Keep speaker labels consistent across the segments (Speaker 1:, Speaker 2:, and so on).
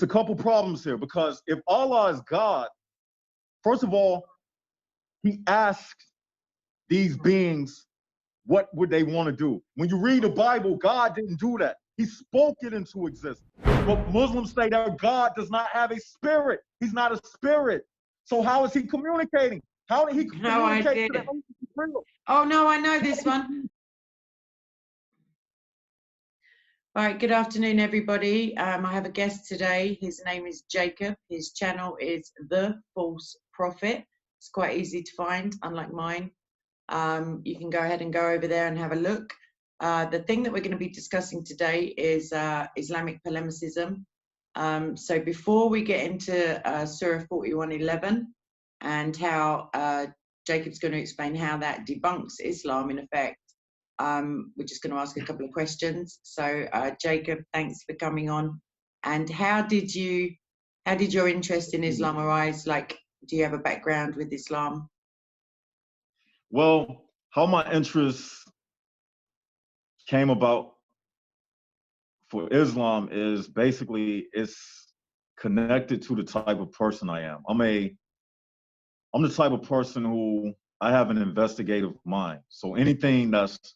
Speaker 1: it's a couple problems here, because if Allah is God, first of all, he asked these beings what would they want to do. When you read the Bible, God didn't do that. He spoke it into existence. But Muslims say that God does not have a spirit. He's not a spirit. So how is he communicating? How did he communicate to the ancient Israel?
Speaker 2: Oh, no, I know this one. All right, good afternoon, everybody. I have a guest today. His name is Jacob. His channel is The False Prophet. It's quite easy to find, unlike mine. You can go ahead and go over there and have a look. The thing that we're going to be discussing today is Islamic polemicism. So before we get into Surah 41:11 and how Jacob's going to explain how that debunks Islam in effect, we're just going to ask a couple of questions. So Jacob, thanks for coming on. And how did your interest in Islam arise? Like, do you have a background with Islam?
Speaker 1: Well, how my interest came about for Islam is basically it's connected to the type of person I am. I'm the type of person who I have an investigative mind. So anything that's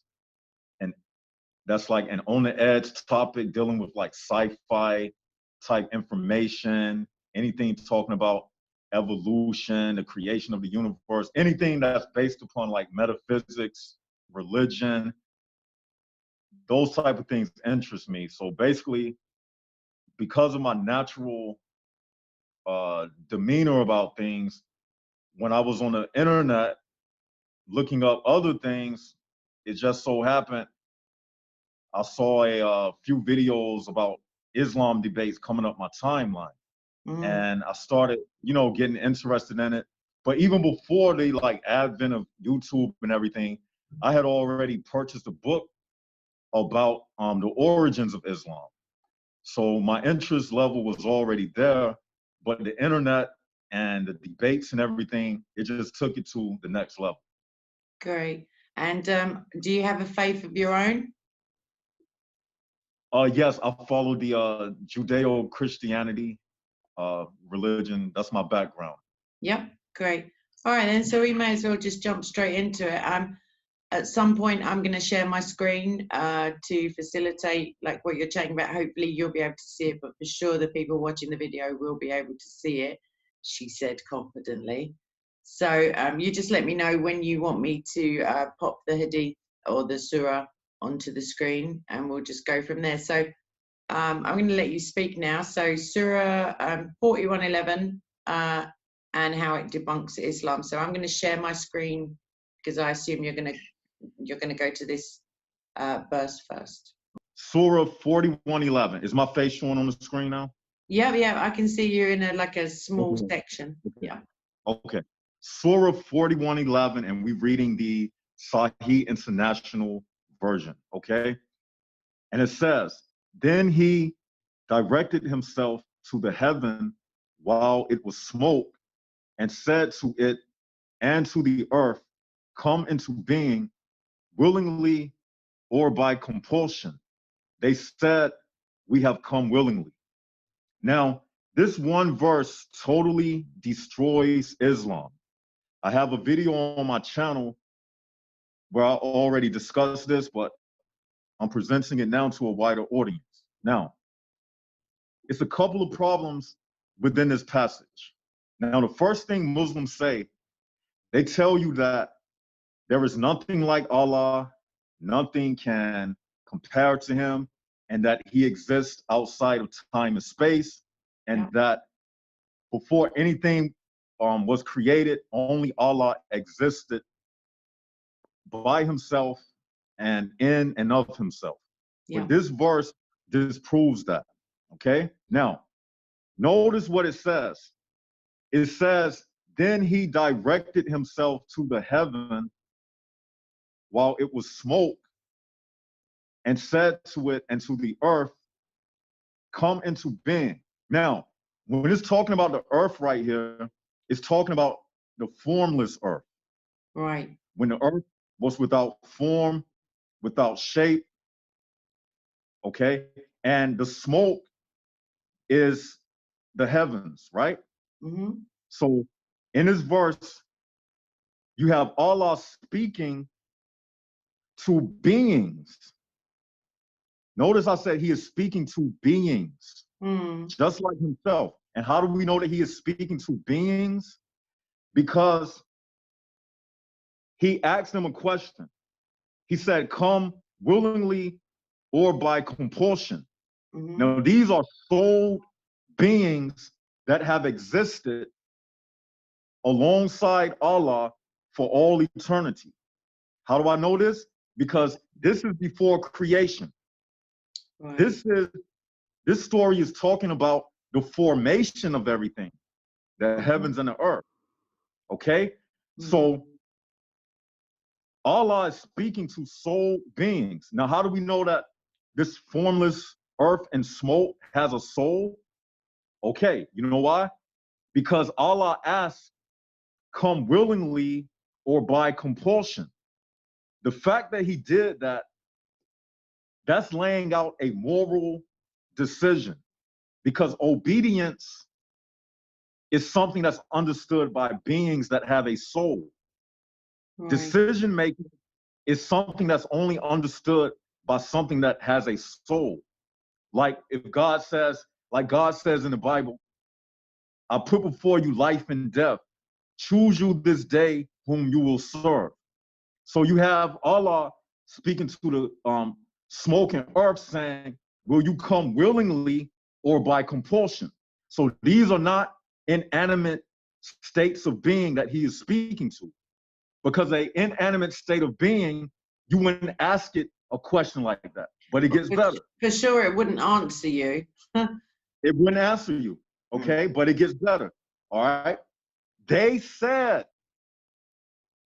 Speaker 1: like an on the edge topic dealing with like sci-fi type information, anything talking about evolution, the creation of the universe, anything that's based upon like metaphysics, religion, those type of things interest me. So basically, because of my natural demeanor about things, when I was on the internet looking up other things, it just so happened I saw a few videos about Islam debates coming up my timeline. And I started, getting interested in it. But even before the like advent of YouTube and everything, I had already purchased a book about the origins of Islam. So my interest level was already there, but the internet and the debates and everything, it just took it to the next level.
Speaker 2: Great. And do you have a faith of your own?
Speaker 1: Yes, I follow the Judeo-Christianity religion. That's my background.
Speaker 2: Yep, great. All right, then, so we may as well just jump straight into it. At some point, I'm going to share my screen to facilitate like what you're chatting about. Hopefully, you'll be able to see it, but for sure, the people watching the video will be able to see it, she said confidently. So you just let me know when you want me to pop the hadith or the surah onto the screen, and we'll just go from there. So I'm going to let you speak now. So Surah 41:11 and how it debunks Islam. So I'm going to share my screen because I assume you're going to go to this verse first.
Speaker 1: Surah 41:11. Is my face showing on the screen now?
Speaker 2: Yeah, I can see you in a small section. Yeah.
Speaker 1: Okay. Surah 41:11, and we're reading the Sahih International Version, okay? And it says, then he directed himself to the heaven while it was smoke and said to it and to the earth, come into being willingly or by compulsion. They said, we have come willingly. Now, this one verse totally destroys Islam. I have a video on my channel where I already discussed this, but I'm presenting it now to a wider audience. Now, it's a couple of problems within this passage. Now, the first thing Muslims say, they tell you that there is nothing like Allah, nothing can compare to him, and that he exists outside of time and space, and that before anything was created, only Allah existed by himself and in and of himself. But this verse disproves that, okay? Now, notice what it says. It says, then he directed himself to the heaven while it was smoke and said to it and to the earth, come into being. Now, when it's talking about the earth right here, it's talking about the formless earth.
Speaker 2: Right.
Speaker 1: When the earth was without form, without shape, okay? And the smoke is the heavens, right?
Speaker 2: Mm-hmm.
Speaker 1: So in this verse, you have Allah speaking to beings. Notice I said he is speaking to beings, just like himself. And how do we know that he is speaking to beings? Because he asked them a question. He said, come willingly or by compulsion.
Speaker 2: Mm-hmm.
Speaker 1: Now, these are soul beings that have existed alongside Allah for all eternity. How do I know this? Because this is before creation.
Speaker 2: Right.
Speaker 1: This story is talking about the formation of everything, the heavens and the earth. Okay? So Allah is speaking to soul beings. Now, how do we know that this formless earth and smoke has a soul? Okay, you know why? Because Allah asks, come willingly or by compulsion. The fact that he did that, that's laying out a moral decision, because obedience is something that's understood by beings that have a soul.
Speaker 2: Right.
Speaker 1: Decision making is something that's only understood by something that has a soul. Like if God says, like God says in the Bible, I put before you life and death. Choose you this day whom you will serve. So you have Allah speaking to the smoke and earth saying, will you come willingly or by compulsion? So these are not inanimate states of being that he is speaking to. Because an inanimate state of being, you wouldn't ask it a question like that. But it gets better.
Speaker 2: For sure, it wouldn't answer you.
Speaker 1: It wouldn't answer you, okay? But it gets better, all right? They said,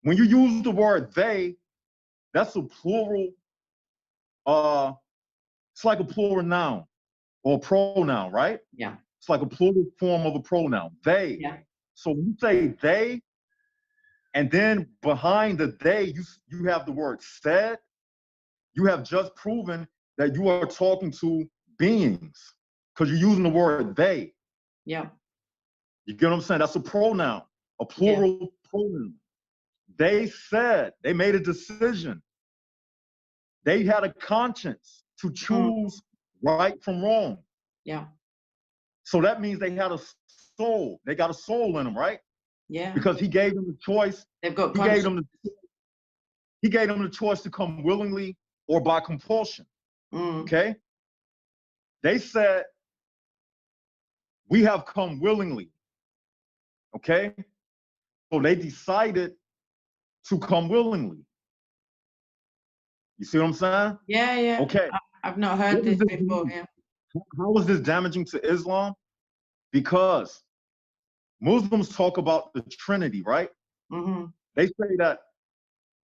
Speaker 1: when you use the word they, that's a plural, it's like a plural noun or pronoun, right?
Speaker 2: Yeah.
Speaker 1: It's like a plural form of a pronoun, they.
Speaker 2: Yeah.
Speaker 1: So when you say they, and then behind the they, you have the word said, you have just proven that you are talking to beings because you're using the word they.
Speaker 2: Yeah.
Speaker 1: You get what I'm saying? That's a pronoun, a plural pronoun. They said, they made a decision. They had a conscience to choose right from wrong.
Speaker 2: Yeah.
Speaker 1: So that means they had a soul. They got a soul in them, right?
Speaker 2: Yeah.
Speaker 1: Because he gave them the choice.
Speaker 2: They've got
Speaker 1: He gave them the choice to come willingly or by compulsion. Okay? They said, we have come willingly. Okay? So they decided to come willingly. You see what I'm saying?
Speaker 2: Yeah, yeah.
Speaker 1: Okay.
Speaker 2: I've not heard this before. Yeah.
Speaker 1: How is this damaging to Islam? Because Muslims talk about the Trinity, right? They say that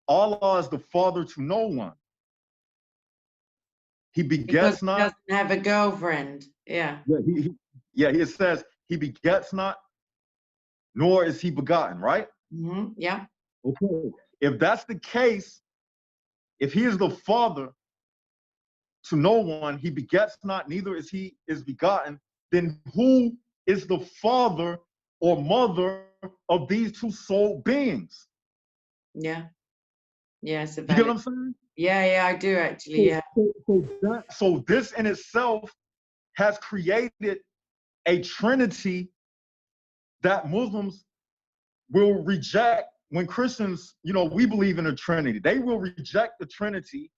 Speaker 1: Allah is the father to no one. He begets not.
Speaker 2: He doesn't have a girlfriend. Yeah.
Speaker 1: Yeah, it says he begets not, nor is he begotten, right?
Speaker 2: Yeah.
Speaker 1: Okay. If that's the case, if he is the father to no one, he begets not, neither is he is begotten, then who is the father or mother of these two soul beings?
Speaker 2: Yeah. Yeah, it's a
Speaker 1: You get what I'm saying?
Speaker 2: Yeah, yeah, I do actually, yeah.
Speaker 1: So this in itself has created a trinity that Muslims will reject. When Christians, we believe in a trinity. They will reject the trinity,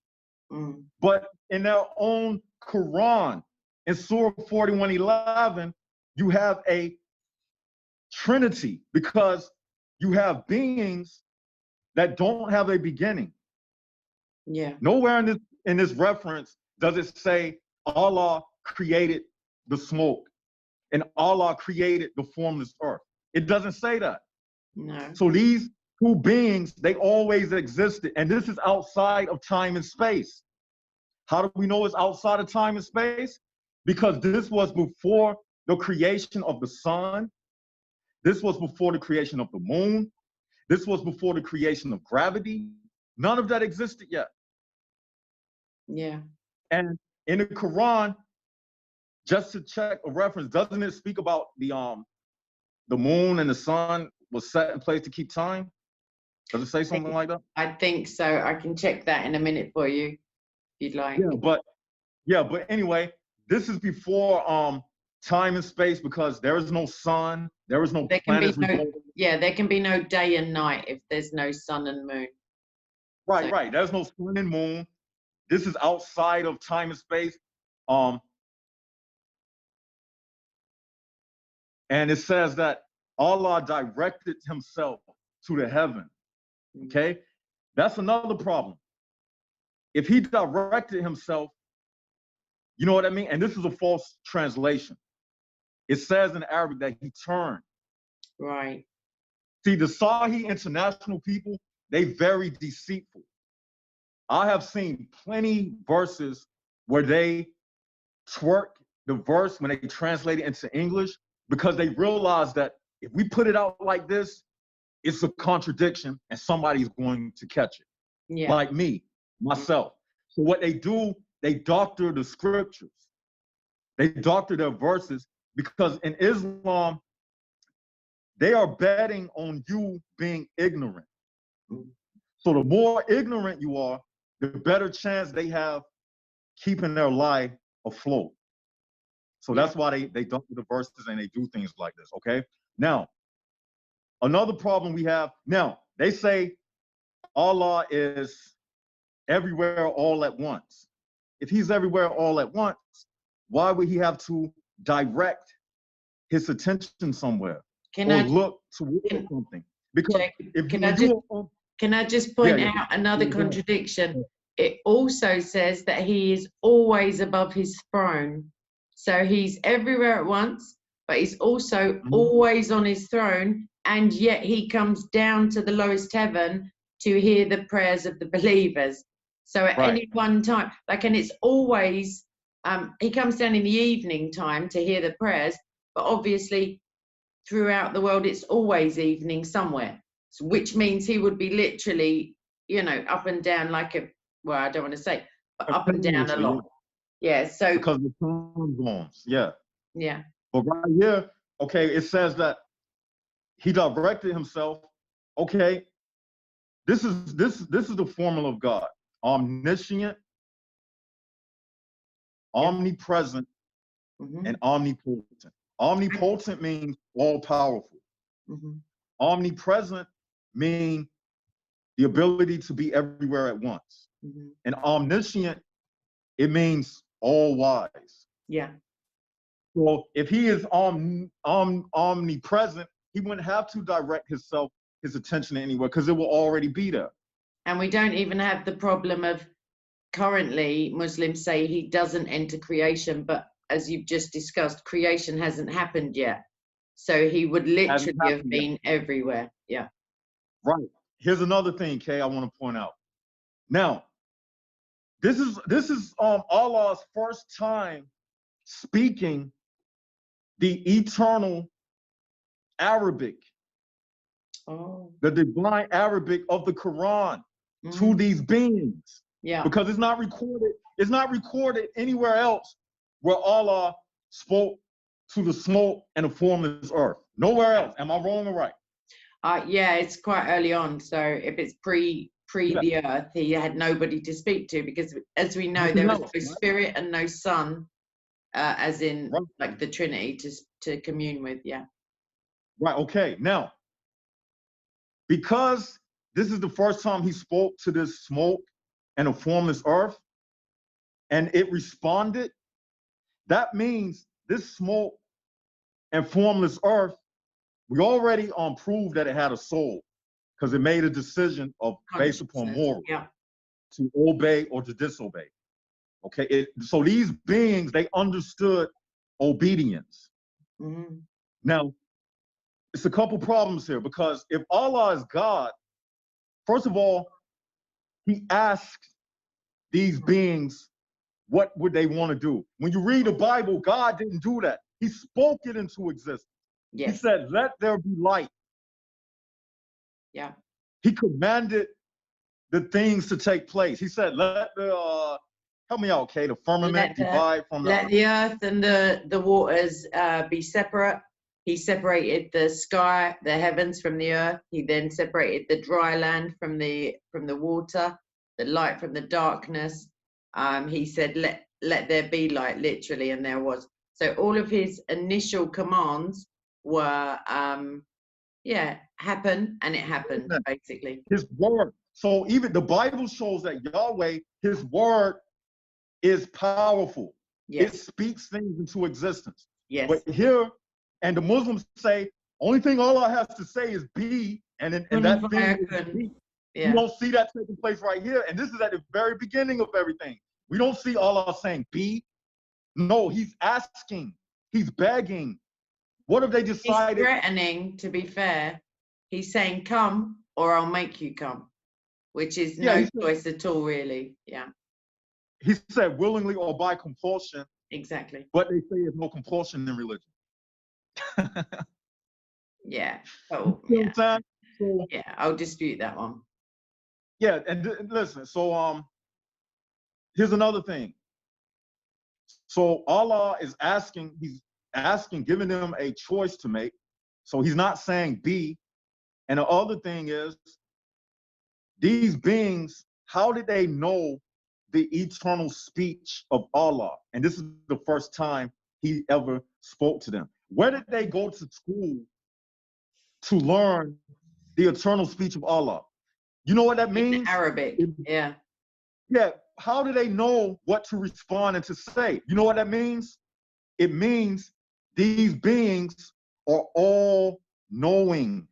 Speaker 1: but in their own Qur'an, in Surah 41:11, you have a trinity because you have beings that don't have a beginning.
Speaker 2: Yeah.
Speaker 1: Nowhere in this reference does it say Allah created the smoke and Allah created the formless earth. It doesn't say that.
Speaker 2: No.
Speaker 1: So these two beings, they always existed, and this is outside of time and space. How do we know it's outside of time and space? Because this was before the creation of the sun. This was before the creation of the moon. This was before the creation of gravity. None of that existed yet.
Speaker 2: Yeah.
Speaker 1: And in the Quran, just to check a reference, doesn't it speak about the moon and the sun was set in place to keep time? Does it say something like that?
Speaker 2: I think so. I can check that in a minute for you, if you'd like.
Speaker 1: But anyway, this is before time and space, because there is no sun, there is no planets.
Speaker 2: There can be no day and night if there's no sun and moon.
Speaker 1: Right. There's no sun and moon. This is outside of time and space. And it says that Allah directed himself to the heaven. Okay? That's another problem. If he directed himself, you know what I mean? And this is a false translation. It says in Arabic that he turned.
Speaker 2: Right.
Speaker 1: See, the Sahih international people, they very deceitful. I have seen plenty verses where they twerk the verse when they translate it into English, because they realize that if we put it out like this, it's a contradiction and somebody's going to catch it.
Speaker 2: Yeah.
Speaker 1: Like me, myself. So what they do, they doctor the scriptures. They doctor their verses, because in Islam, they are betting on you being ignorant. So the more ignorant you are, the better chance they have keeping their lie afloat. So that's why they doctor the verses and they do things like this, okay? Now, another problem we have, now, they say Allah is everywhere all at once. If he's everywhere all at once, why would he have to direct his attention somewhere look towards something? Because
Speaker 2: can I just point out another contradiction? It also says that he is always above his throne. So he's everywhere at once, but he's also always on his throne, and yet he comes down to the lowest heaven to hear the prayers of the believers. So at any one time, and it's always, he comes down in the evening time to hear the prayers, but obviously throughout the world, it's always evening somewhere, which means he would be literally, up and down I don't want to say, but up and down a lot. Yeah, so.
Speaker 1: Because the time zones, yeah.
Speaker 2: Yeah.
Speaker 1: But right here, okay, it says that he directed himself. Okay, this is the formula of God: omniscient, omnipresent, and omnipotent. Omnipotent means all powerful. Omnipresent means the ability to be everywhere at once. And omniscient, it means all wise.
Speaker 2: Yeah.
Speaker 1: So if he is omnipresent, he wouldn't have to direct his attention anywhere, because it will already be there.
Speaker 2: And we don't even have the problem of, currently Muslims say he doesn't enter creation, but as you've just discussed, creation hasn't happened yet. So he would literally have been everywhere. Yeah.
Speaker 1: Right. Here's another thing, Kay, I want to point out. Now, this is Allah's first time speaking the eternal Arabic, the divine Arabic of the Qur'an to these beings.
Speaker 2: Yeah.
Speaker 1: Because it's not recorded anywhere else where Allah spoke to the smoke and the formless earth. Nowhere else. Am I wrong or right?
Speaker 2: Yeah, it's quite early on. So if it's pre the earth, he had nobody to speak to, because as we know, there was no spirit and no sun, as in like the Trinity to commune with. Yeah.
Speaker 1: Right. Okay. Now, because this is the first time he spoke to this smoke and a formless earth, and it responded, that means this smoke and formless earth, we already proved that it had a soul, because it made a decision based upon moral, to obey or to disobey. Okay, so these beings, they understood obedience. Now, it's a couple problems here, because if Allah is God, first of all, he asked these beings what would they want to do. When you read the Bible, God didn't do that. He spoke it into existence. He said, let there be light.
Speaker 2: Yeah.
Speaker 1: He commanded the things to take place. He said, let the help me out, okay? The firmament divide from
Speaker 2: let the earth and the waters be separate. He separated the sky, the heavens from the earth. He then separated the dry land from the water, the light from the darkness. He said, let there be light, literally, and there was. So all of his initial commands were, happen, and it happened, basically.
Speaker 1: His word. So even the Bible shows that Yahweh, his word is powerful.
Speaker 2: Yes.
Speaker 1: It speaks things into existence.
Speaker 2: Yes.
Speaker 1: But here, and the Muslims say, only thing Allah has to say is be, and that thing is be.
Speaker 2: Yeah.
Speaker 1: You don't see that taking place right here. And this is at the very beginning of everything. We don't see Allah saying be. No, he's asking. He's begging. What have they decided?
Speaker 2: He's threatening, to be fair. He's saying, come, or I'll make you come, which is no choice at all, really. Yeah.
Speaker 1: He said willingly or by compulsion.
Speaker 2: Exactly.
Speaker 1: But they say there's no compulsion in religion.
Speaker 2: Yeah. Oh,
Speaker 1: you know
Speaker 2: yeah. So, yeah, I'll dispute that one.
Speaker 1: Yeah, and listen, so here's another thing. So Allah is asking, he's asking, giving them a choice to make. So he's not saying be. And the other thing is, these beings, how did they know the eternal speech of Allah? And this is the first time he ever spoke to them. Where did they go to school to learn the eternal speech of Allah? You know what that means?
Speaker 2: In Arabic, yeah.
Speaker 1: Yeah, how do they know what to respond and to say? You know what that means? It means these beings are all knowing.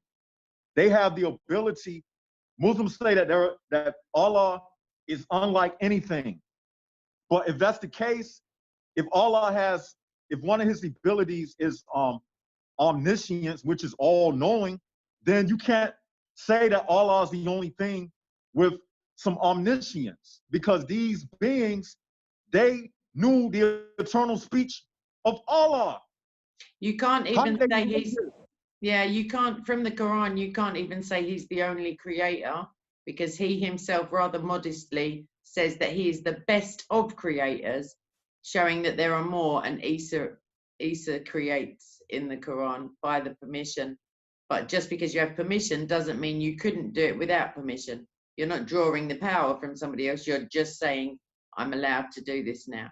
Speaker 1: They have the ability. Muslims say that Allah is unlike anything. But if that's the case, if one of his abilities is omniscience, which is all knowing, then you can't say that Allah is the only thing with some omniscience, because these beings, they knew the eternal speech of Allah.
Speaker 2: You can't even say you can't, from the Quran, you can't even say he's the only creator, because he himself rather modestly says that he is the best of creators, showing that there are more, and Isa creates in the Quran by the permission. But just because you have permission doesn't mean you couldn't do it without permission. You're not drawing the power from somebody else. You're just saying, I'm allowed to do this now.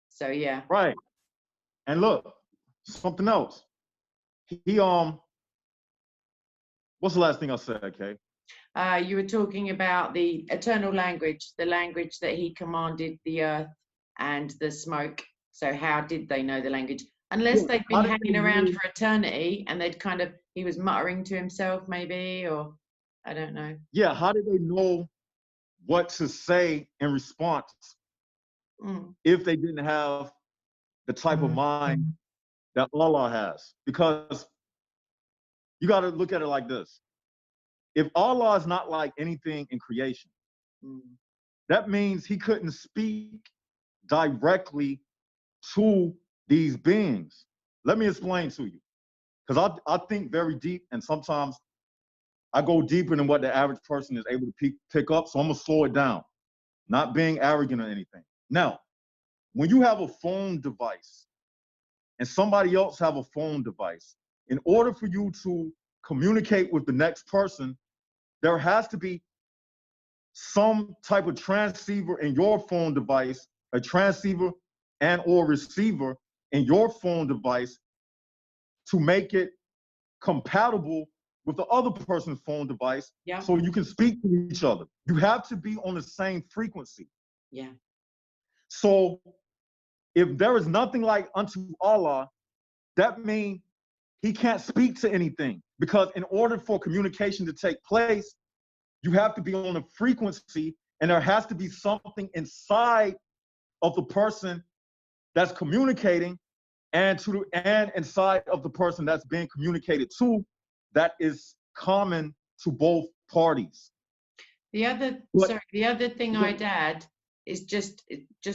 Speaker 2: So, yeah.
Speaker 1: Right. And look, something else. What's the last thing I said, Kay?
Speaker 2: You were talking about the eternal language, the language that he commanded the earth and the smoke. So how did they know the language? Unless they've been hanging around for eternity and he was muttering to himself maybe, or I don't know.
Speaker 1: Yeah, how did they know what to say in response if they didn't have the type of mind that Allah has? Because you got to look at it like this. If Allah is not like anything in creation, that means he couldn't speak directly to these beings. Let me explain to you, because I think very deep, and sometimes I go deeper than what the average person is able to pick up, so I'm going to slow it down, not being arrogant or anything. Now, when you have a phone device and somebody else have a phone device, in order for you to communicate with the next person, there has to be some type of transceiver in your phone device, a transceiver and or receiver in your phone device to make it compatible with the other person's phone device, so you can speak to each other. You have to be on the same frequency.
Speaker 2: Yeah.
Speaker 1: So if there is nothing like unto Allah, that means he can't speak to anything, because in order for communication to take place, you have to be on a frequency, and there has to be something inside of the person that's communicating and inside of the person that's being communicated to, that is common to both parties.
Speaker 2: The other thing I'd add is just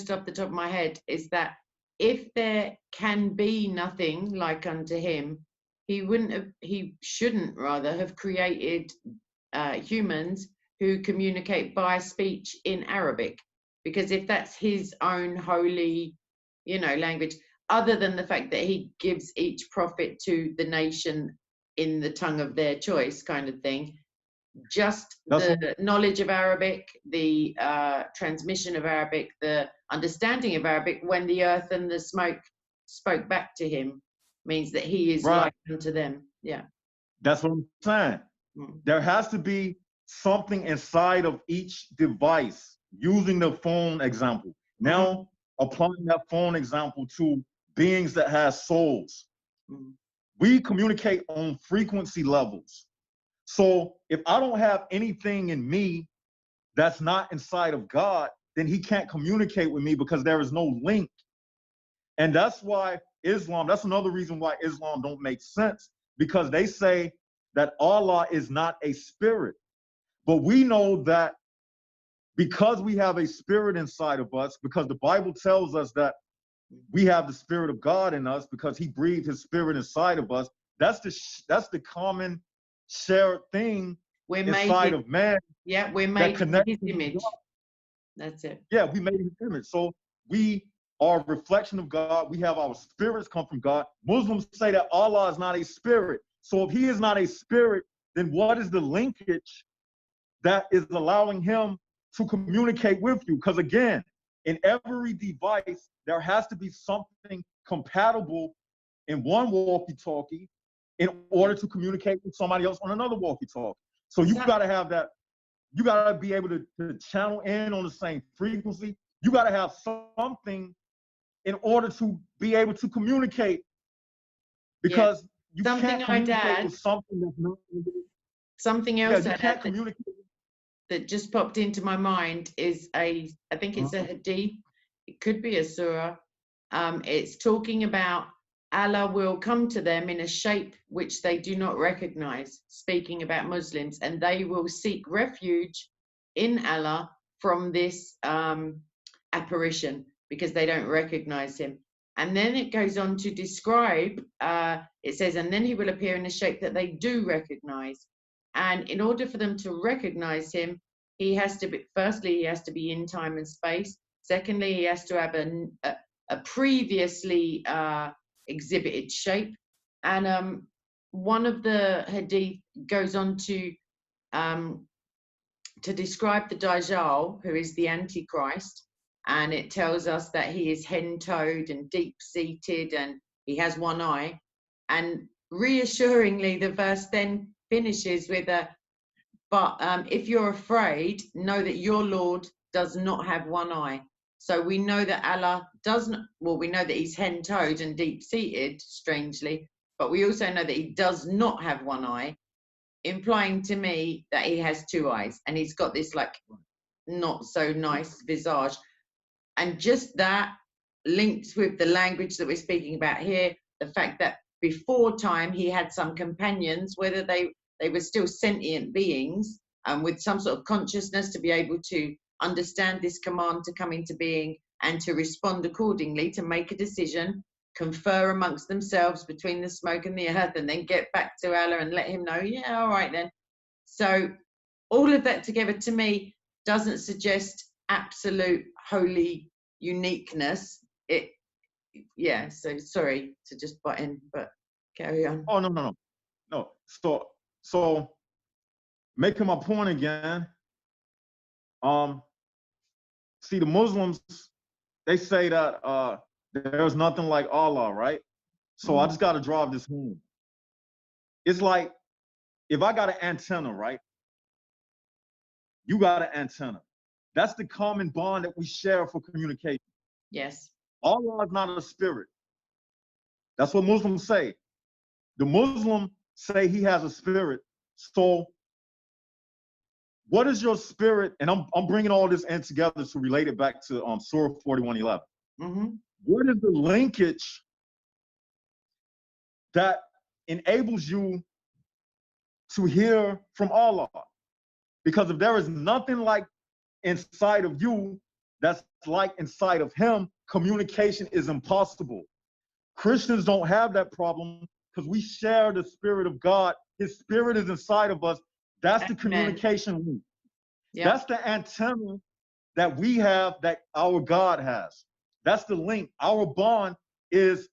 Speaker 2: off the top of my head is that if there can be nothing like unto him, he shouldn't rather have created humans who communicate by speech in Arabic, because if that's his own holy, you know, language, other than the fact that he gives each prophet to the nation in the tongue of their choice, kind of thing, just the knowledge of Arabic, the transmission of Arabic, the understanding of Arabic, when the earth and the smoke spoke back to him, means that he is like unto them. Yeah.
Speaker 1: That's what I'm saying. There has to be something inside of each device, using the phone example. Now, applying that phone example to beings that have souls. We communicate on frequency levels. So if I don't have anything in me that's not inside of God, then he can't communicate with me because there is no link. And that's why Islam, that's another reason why Islam don't make sense, because they say that Allah is not a spirit. But we know that because we have a spirit inside of us, because the Bible tells us that we have the spirit of God in us because he breathed his spirit inside of us. That's the common shared thing inside of man.
Speaker 2: Yeah, we're made in his image. That's it.
Speaker 1: Yeah, we made in his image. So we are a reflection of God. We have our spirits come from God. Muslims say that Allah is not a spirit. So if he is not a spirit, then what is the linkage that is allowing him to communicate with you? Because again, in every device, there has to be something compatible in one walkie-talkie in order to communicate with somebody else on another walkie-talkie. So you got to have that. You got to be able to channel in on the same frequency. You got to have something in order to be able to communicate. Because you can't communicate with something that's not.
Speaker 2: Something else
Speaker 1: you can't communicate.
Speaker 2: That just popped into my mind is I think it's a hadith. It could be a surah. It's talking about Allah will come to them in a shape which they do not recognize, speaking about Muslims, and they will seek refuge in Allah from this apparition because they don't recognize him. And then it goes on to describe, it says, and then he will appear in a shape that they do recognize. And in order for them to recognize him, he has to be, firstly, he has to be in time and space. Secondly, he has to have a previously exhibited shape. And one of the hadith goes on to describe the Dajjal, who is the Antichrist. And it tells us that he is hen-toed and deep-seated and he has one eye. And reassuringly, the verse then finishes with but if you're afraid, know that your Lord does not have one eye. So we know that Allah doesn't, well, we know that he's hen-toed and deep-seated, strangely, but we also know that he does not have one eye, implying to me that he has two eyes and he's got this like not so nice visage. And just that linked with the language that we're speaking about here, the fact that before time he had some companions, whether they were still sentient beings with some sort of consciousness to be able to understand this command to come into being and to respond accordingly, to make a decision, confer amongst themselves between the smoke and the earth, and then get back to Allah and let him know, yeah, all right then. So all of that together to me doesn't suggest absolute holy uniqueness. Yeah, so sorry to just butt in, but carry on.
Speaker 1: Oh, no. So making my point again, see, the Muslims, they say that there's nothing like Allah, right? So I just got to drive this home. It's like, if I got an antenna, right? You got an antenna. That's the common bond that we share for communication.
Speaker 2: Yes.
Speaker 1: Allah is not a spirit. That's what Muslims say. The Muslim say he has a spirit. So what is your spirit? And I'm bringing all this in together to relate it back to Surah 41:11. What is the linkage that enables you to hear from Allah? Because if there is nothing like inside of you that's like inside of him, communication is impossible. Christians don't have that problem because we share the spirit of God. His spirit is inside of us. That's the communication link. Yep. That's the antenna that we have that our God has. That's the link. Our bond is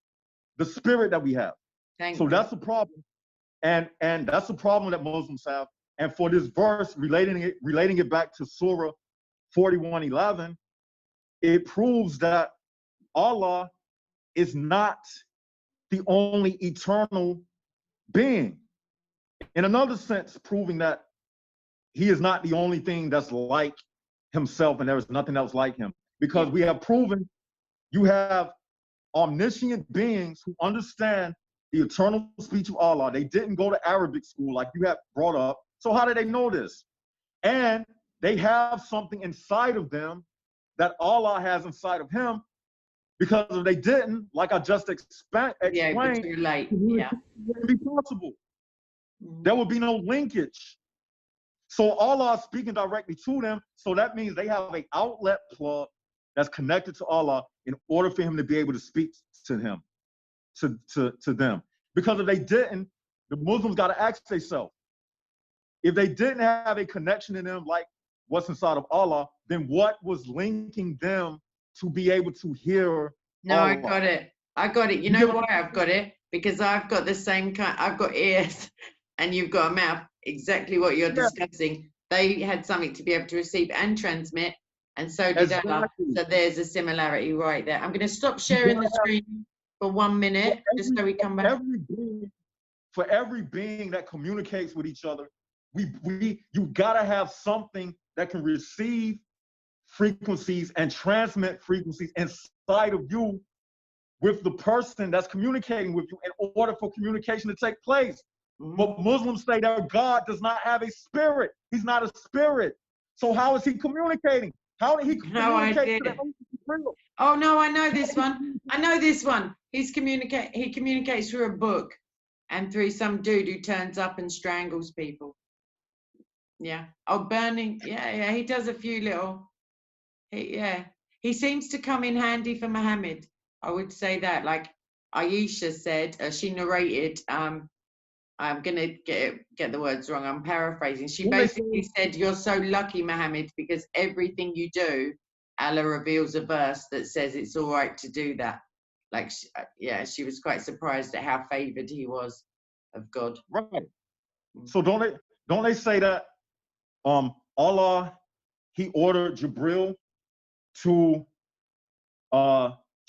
Speaker 1: the spirit that we have. So that's the problem. And that's the problem that Muslims have. And for this verse, relating it back to Surah 41:11, it proves that Allah is not the only eternal being. In another sense, proving that he is not the only thing that's like himself and there is nothing else like him. Because we have proven you have omniscient beings who understand the eternal speech of Allah. They didn't go to Arabic school like you have brought up. So how do they know this? And they have something inside of them that Allah has inside of him, because if they didn't, like I just explained,
Speaker 2: too late.
Speaker 1: it wouldn't be possible. There would be no linkage. So Allah is speaking directly to them. So that means they have an outlet plug that's connected to Allah in order for him to be able to speak to him, to them. Because if they didn't, the Muslims got to ask themselves, if they didn't have a connection in them like what's inside of Allah, then what was linking them to be able to hear
Speaker 2: No,
Speaker 1: Allah?
Speaker 2: I got it. You know why I've got it? Because I've got the same kind, I've got ears and you've got a mouth, exactly what you're discussing. They had something to be able to receive and transmit, and so did Allah. So there's a similarity right there. I'm going to stop sharing the screen for 1 minute, just so we come back.
Speaker 1: For every being that communicates with each other, you gotta have something that can receive frequencies and transmit frequencies inside of you with the person that's communicating with you in order for communication to take place. But Muslims say that God does not have a spirit. He's not a spirit. So how is he communicating? How did he communicate to the
Speaker 2: Oh no, I know this one. I know this one. He communicates through a book and through some dude who turns up and strangles people. Yeah. Oh, burning. Yeah. He does a few little. He seems to come in handy for Muhammad. I would say that. Like Aisha said, she narrated. I'm gonna get the words wrong. I'm paraphrasing. She basically said, "You're so lucky, Muhammad, because everything you do, Allah reveals a verse that says it's all right to do that." Like, she was quite surprised at how favored he was of God.
Speaker 1: Right. So don't they say that Allah, he ordered Jibril to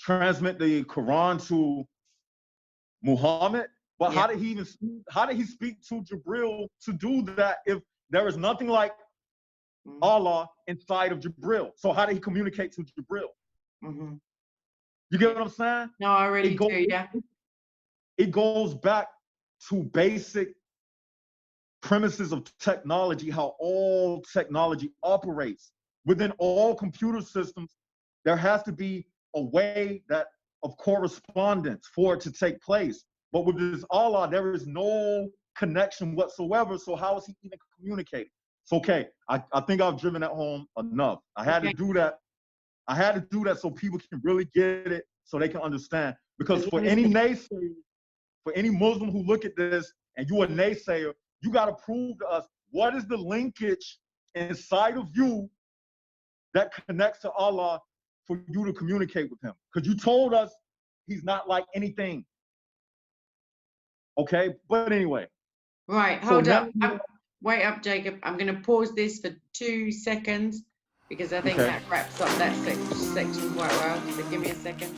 Speaker 1: transmit the Qur'an to Muhammad? But how did he speak to Jibril to do that if there is nothing like Allah inside of Jibril? So how did he communicate to Jibril? You get what I'm saying?
Speaker 2: No, I really do, yeah.
Speaker 1: It goes back to basic premises of technology, how all technology operates. Within all computer systems, there has to be a way of correspondence for it to take place. But with this Allah, there is no connection whatsoever. So how is he even communicating? So, okay, I think I've driven that home enough. I had to do that. I had to do that so people can really get it, so they can understand. Because for any naysayer, for any Muslim who look at this and you're a naysayer, you got to prove to us what is the linkage inside of you that connects to Allah for you to communicate with him. Because you told us he's not like anything. Okay, but anyway.
Speaker 2: Right, hold up. Wait up, Jacob. I'm going to pause this for 2 seconds because I think that wraps up that section quite well. So give me a second.